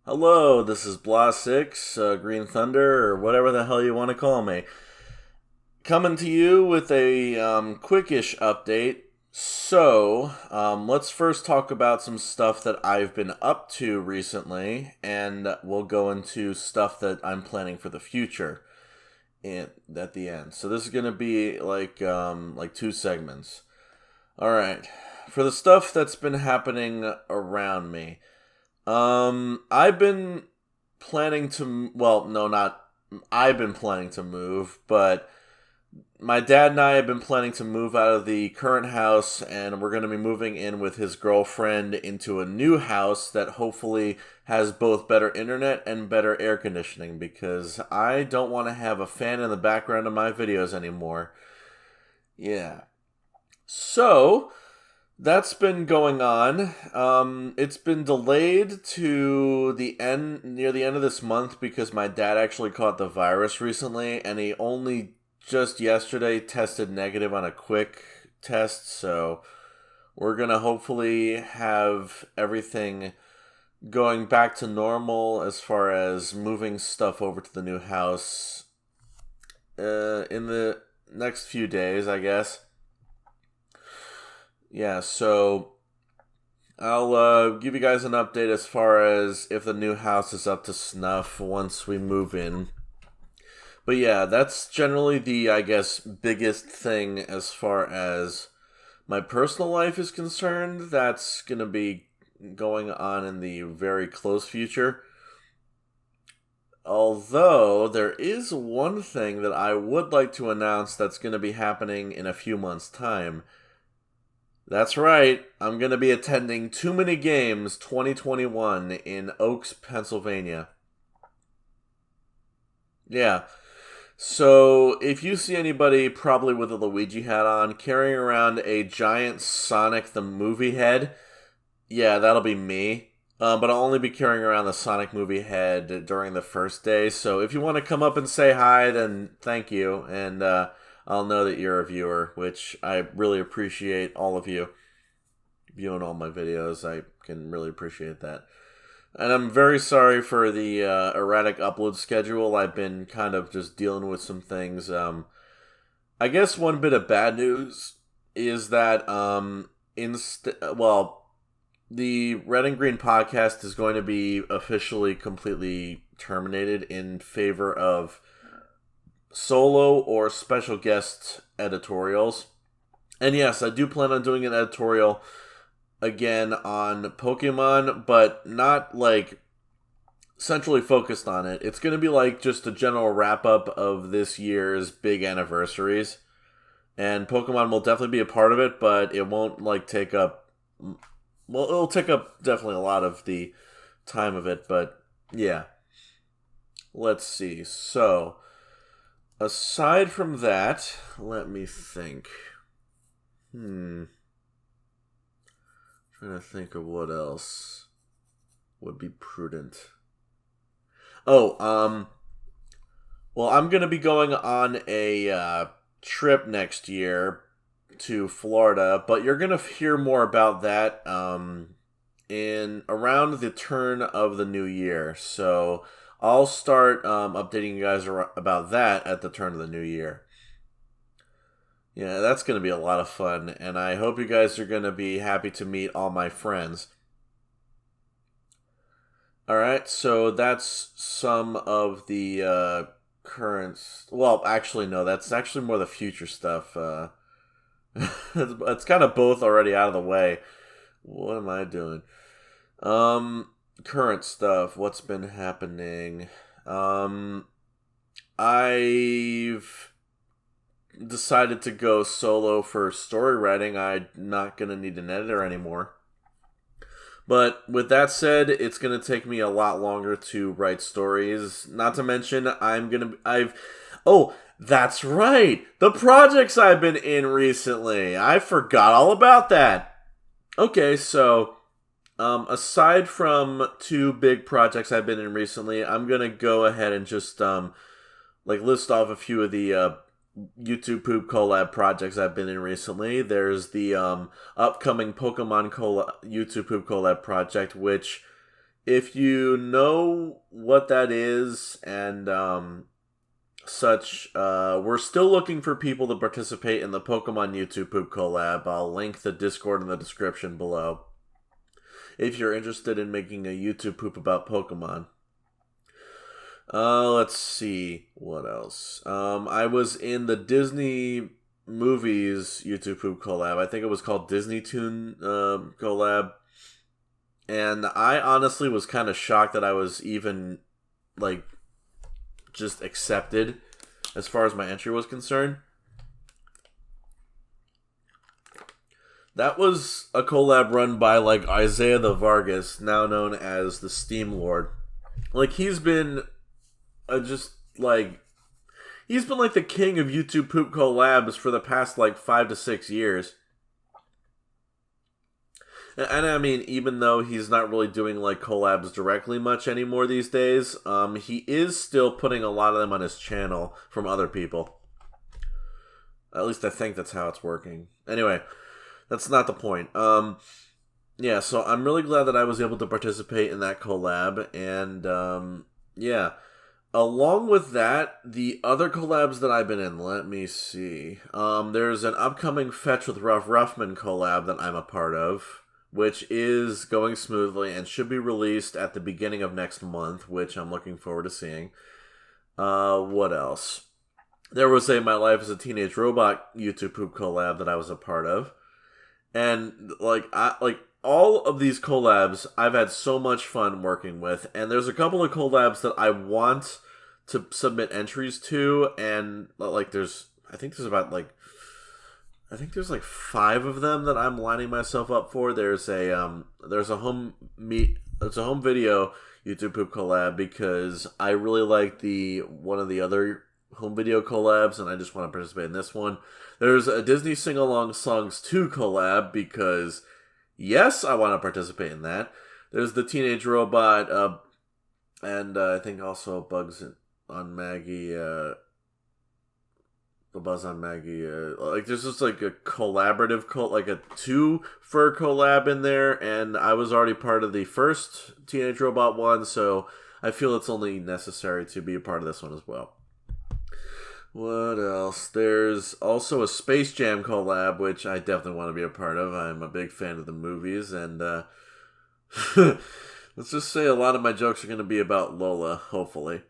Hello, this is Blah6, Green Thunder, or whatever the hell you want to call me. Coming to you with a quickish update. Let's first talk about some stuff that I've been up to recently, and we'll go into stuff that I'm planning for the future at the end. So this is gonna be like two segments. All right, for the stuff that's been happening around me. I've been planning to, well, no, not, I've been planning to move, but my dad and I have been planning to move out of the current house, and we're going to be moving in with his girlfriend into a new house that hopefully has both better internet and better air conditioning, because I don't want to have a fan in the background of my videos anymore. Yeah. So, that's been going on. It's been delayed to near the end of this month because my dad actually caught the virus recently, and he only just yesterday tested negative on a quick test, so we're gonna hopefully have everything going back to normal as far as moving stuff over to the new house in the next few days, I guess. Yeah, so I'll give you guys an update as far as if the new house is up to snuff once we move in. But yeah, that's generally the, I guess, biggest thing as far as my personal life is concerned. That's going to be going on in the very close future. Although, there is one thing that I would like to announce that's going to be happening in a few months' time. That's right, I'm going to be attending Too Many Games 2021 in Oaks, Pennsylvania. Yeah, so if you see anybody probably with a Luigi hat on carrying around a giant Sonic the Movie head, yeah, that'll be me. But I'll only be carrying around the Sonic Movie head during the first day, so if you want to come up and say hi, then thank you, and I'll know that you're a viewer, which I really appreciate all of you viewing all my videos. I can really appreciate that. And I'm very sorry for the erratic upload schedule. I've been kind of just dealing with some things. I guess one bit of bad news is that the Red and Green podcast is going to be officially completely terminated in favor of solo or special guest editorials. And yes, I do plan on doing an editorial again on Pokemon, but not like centrally focused on it. It's going to be like just a general wrap up of this year's big anniversaries. And Pokemon will definitely be a part of it, but it won't like take up, well, it'll take up definitely a lot of the time of it, but yeah. Let's see. So, aside from that, let me think. Trying to think of what else would be prudent. Well, I'm going to be going on a trip next year to Florida, but you're going to hear more about that in around the turn of the new year. So, I'll start updating you guys about that at the turn of the new year. Yeah, that's going to be a lot of fun, and I hope you guys are going to be happy to meet all my friends. Alright, so that's some of the current... Well, actually, no, that's actually more the future stuff. It's kind of both already out of the way. What am I doing? Current stuff. What's been happening? I've decided to go solo for story writing. I'm not going to need an editor anymore. But with that said, it's going to take me a lot longer to write stories. Not to mention, oh, that's right! The projects I've been in recently! I forgot all about that! Okay, so, aside from two big projects I've been in recently, I'm going to go ahead and just, list off a few of the, YouTube Poop collab projects I've been in recently. There's the upcoming Pokemon YouTube Poop collab project, which if you know what that is and such, we're still looking for people to participate in the Pokemon YouTube Poop collab. I'll link the Discord in the description below if you're interested in making a YouTube poop about Pokemon. Let's see what else. I was in the Disney movies YouTube poop collab. I think it was called Disney Toon collab. And I honestly was kind of shocked that I was even, like, just accepted as far as my entry was concerned. That was a collab run by, like, Isaiah the Vargas, now known as the Steam Lord. Like, he's been he's been like the king of YouTube poop collabs for the past, like, 5 to 6 years. And I mean, even though he's not really doing, like, collabs directly much anymore these days, he is still putting a lot of them on his channel from other people. At least I think that's how it's working. Anyway, that's not the point. Yeah, so I'm really glad that I was able to participate in that collab, and, yeah. Along with that, the other collabs that I've been in, let me see. There's an upcoming Fetch with Ruff Ruffman collab that I'm a part of, which is going smoothly and should be released at the beginning of next month, which I'm looking forward to seeing. What else? There was a My Life as a Teenage Robot YouTube poop collab that I was a part of. And, all of these collabs I've had so much fun working with, and there's a couple of collabs that I want to submit entries to, and, like, I think there's 5 of them that I'm lining myself up for. There's a home video YouTube poop collab because I really like one of the other home video collabs, and I just want to participate in this one. There's a Disney Sing Along Songs 2 collab because, yes, I want to participate in that. There's the Teenage Robot, and I think also Bugs on Maggie, the Buzz on Maggie, there's just like a collaborative, like a 2 fur collab in there, and I was already part of the first Teenage Robot one, so I feel it's only necessary to be a part of this one as well. What else? There's also a Space Jam collab, which I definitely want to be a part of. I'm a big fan of the movies, and let's just say a lot of my jokes are going to be about Lola, hopefully.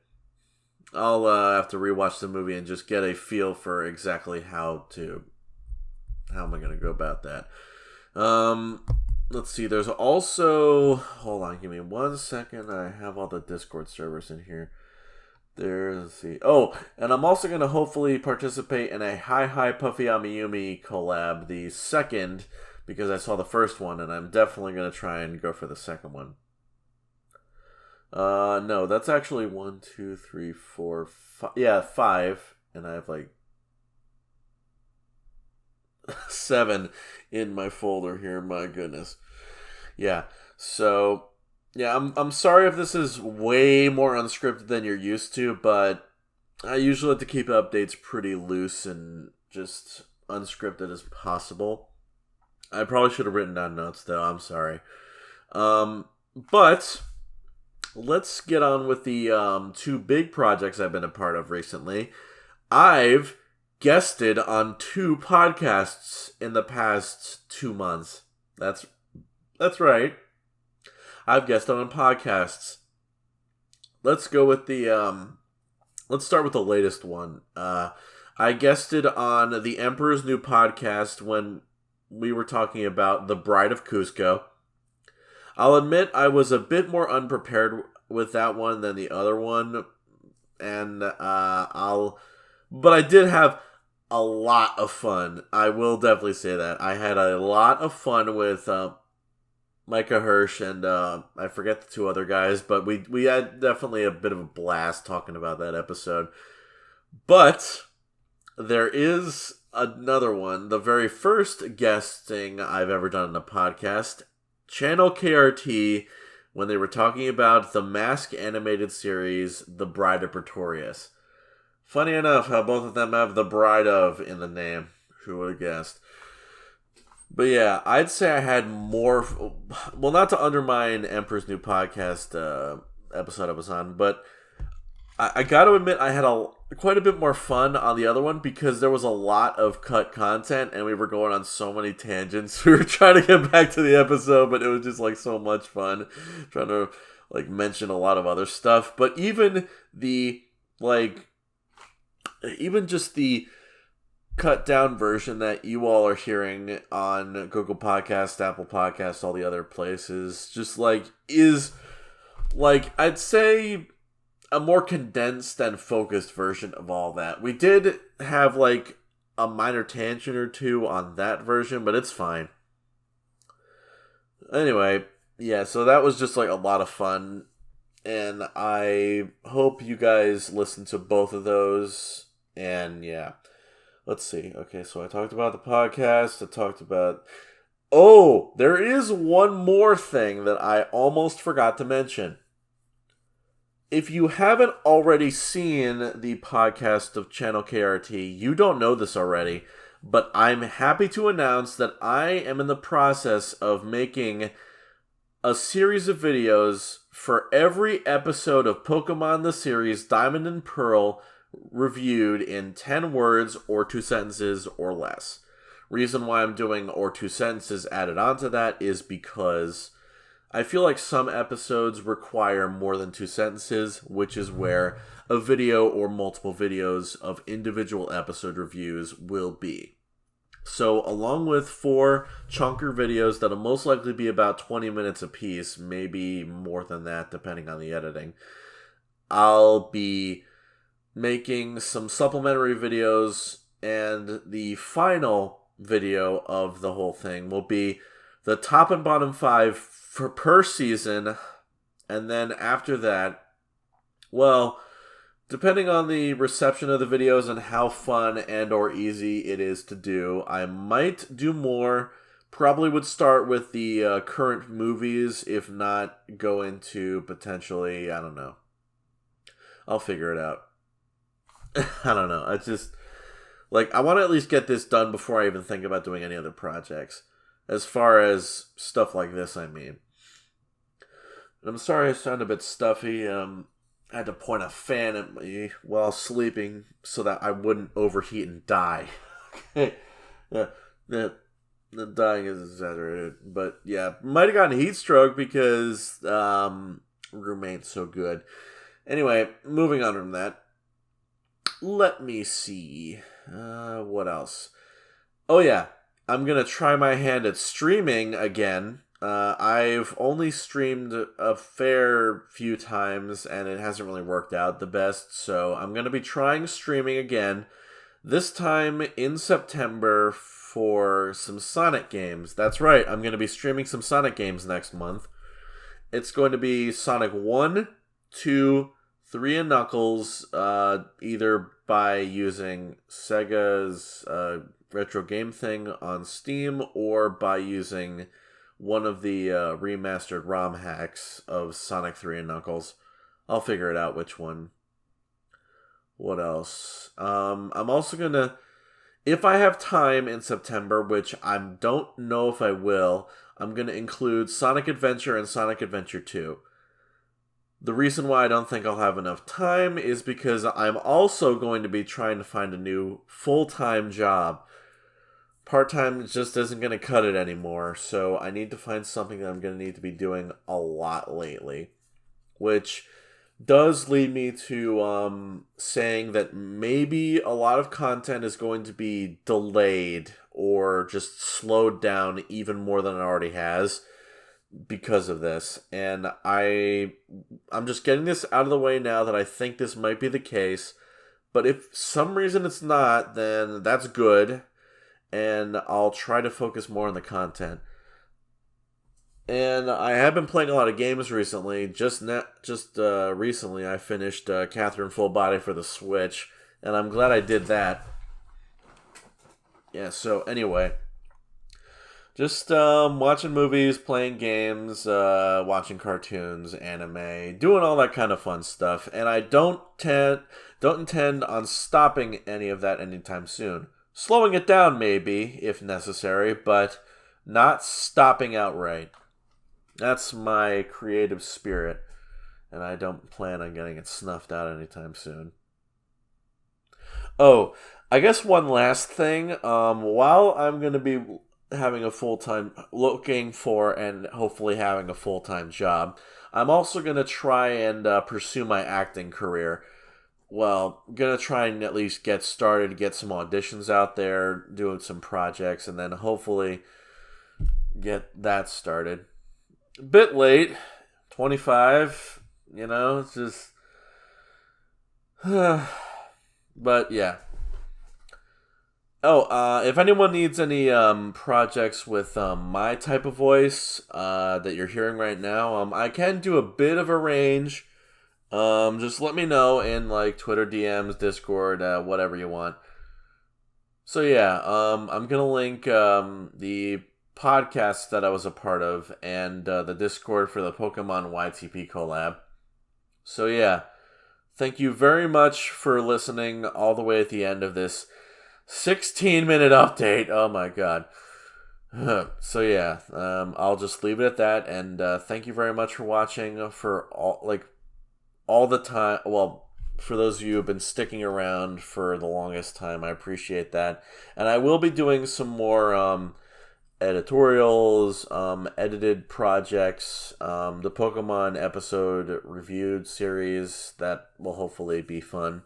I'll have to rewatch the movie and just get a feel for exactly how am I going to go about that. Let's see, there's also, hold on, give me 1 second, I have all the Discord servers in here. Let's see. Oh, and I'm also going to hopefully participate in a Hi Puffy Amiyumi collab, the second, because I saw the first one, and I'm definitely going to try and go for the second one. No, that's actually 1, 2, 3, 4, 5. Yeah, 5, and I have like 7 in my folder here. My goodness. Yeah. So, yeah, I'm sorry if this is way more unscripted than you're used to, but I usually like to keep updates pretty loose and just unscripted as possible. I probably should have written down notes, though. I'm sorry. But let's get on with the 2 big projects I've been a part of recently. I've guested on 2 podcasts in the past 2 months. That's right. I've guested on podcasts. Let's go with let's start with the latest one. I guested on the Emperor's New Podcast when we were talking about The Bride of Kuzco. I'll admit I was a bit more unprepared with that one than the other one, and but I did have a lot of fun. I will definitely say that. I had a lot of fun with Micah Hirsch and I forget the 2 other guys, but we had definitely a bit of a blast talking about that episode. But there is another one, the very first guesting I've ever done in a podcast, Channel KRT, when they were talking about the Mask animated series, The Bride of Pretorius. Funny enough how both of them have The Bride of in the name. Who would have guessed? But yeah, I'd say I had more. Well, not to undermine Emperor's New Podcast episode I was on, but I got to admit I had quite a bit more fun on the other one because there was a lot of cut content and we were going on so many tangents. We were trying to get back to the episode, but it was just like so much fun trying to like mention a lot of other stuff. But even the like, even just the cut down version that you all are hearing on Google Podcast, Apple Podcast, all the other places, just like is like I'd say a more condensed and focused version of all that. We did have like a minor tangent or two on that version, but it's fine. Anyway, yeah, so that was just like a lot of fun, and I hope you guys listen to both of those. And yeah, let's see. Okay, so I talked about the podcast. I talked about. Oh, there is one more thing that I almost forgot to mention. If you haven't already seen the podcast of Channel KRT, you don't know this already, but I'm happy to announce that I am in the process of making a series of videos for every episode of Pokemon the series Diamond and Pearl reviewed in 10 words or 2 sentences or less. Reason why I'm doing or 2 sentences added onto that is because I feel like some episodes require more than 2 sentences, which is where a video or multiple videos of individual episode reviews will be. So along with 4 chunker videos that'll most likely be about 20 minutes apiece, maybe more than that depending on the editing, I'll be making some supplementary videos, and the final video of the whole thing will be the top and bottom 5 for per season, and then after that, well, depending on the reception of the videos and how fun and or easy it is to do, I might do more. Probably would start with the current movies, if not go into potentially, I don't know. I'll figure it out. I don't know. I just, like, I want to at least get this done before I even think about doing any other projects. As far as stuff like this, I mean. And I'm sorry I sound a bit stuffy. I had to point a fan at me while sleeping so that I wouldn't overheat and die. Okay. The dying is exaggerated. But yeah, might have gotten heat stroke because roommate's so good. Anyway, moving on from that. Let me see. What else? Oh yeah, I'm going to try my hand at streaming again. I've only streamed a fair few times, and it hasn't really worked out the best, so I'm going to be trying streaming again, this time in September for some Sonic games. That's right, I'm going to be streaming some Sonic games next month. It's going to be Sonic 1, 2, 3 and Knuckles, either by using Sega's retro game thing on Steam or by using one of the remastered ROM hacks of Sonic 3 and Knuckles. I'll figure it out which one. What else? I'm also going to, if I have time in September, which I don't know if I will, I'm going to include Sonic Adventure and Sonic Adventure 2. The reason why I don't think I'll have enough time is because I'm also going to be trying to find a new full-time job. Part-time just isn't going to cut it anymore, so I need to find something that I'm going to need to be doing a lot lately. Which does lead me to saying that maybe a lot of content is going to be delayed or just slowed down even more than it already has because of this. And I'm just getting this out of the way now that I think this might be the case. But if some reason it's not, then that's good. And I'll try to focus more on the content. And I have been playing a lot of games recently. Recently I finished Catherine Full Body for the Switch, and I'm glad I did that. Yeah, so anyway, just watching movies, playing games, watching cartoons, anime, doing all that kind of fun stuff. And I don't intend on stopping any of that anytime soon. Slowing it down maybe, if necessary, but not stopping outright. That's my creative spirit, and I don't plan on getting it snuffed out anytime soon. Oh, I guess one last thing. While I'm going to be having a full time, looking for and hopefully having a full time job, I'm also going to try and pursue my acting career. Well, I'm going to try and at least get started, get some auditions out there, doing some projects, and then hopefully get that started. A bit late, 25, it's just. But yeah. Oh, if anyone needs any projects with my type of voice that you're hearing right now, I can do a bit of a range. Just let me know in like Twitter DMs, Discord, whatever you want. So yeah, I'm gonna link the podcast that I was a part of and the Discord for the Pokemon YTP collab. So yeah, thank you very much for listening all the way at the end of this 16-minute update. Oh my god. So yeah, I'll just leave it at that, and thank you very much for watching for all the time. Well, for those of you who have been sticking around for the longest time, I appreciate that. And I will be doing some more editorials, edited projects, the Pokemon episode reviewed series that will hopefully be fun,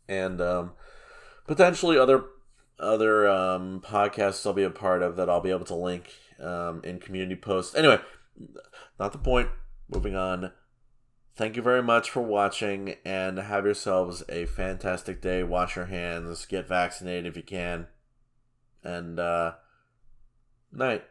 and potentially other podcasts I'll be a part of that I'll be able to link in community posts. Anyway, not the point. Moving on. Thank you very much for watching, and have yourselves a fantastic day. Wash your hands, get vaccinated if you can, and night.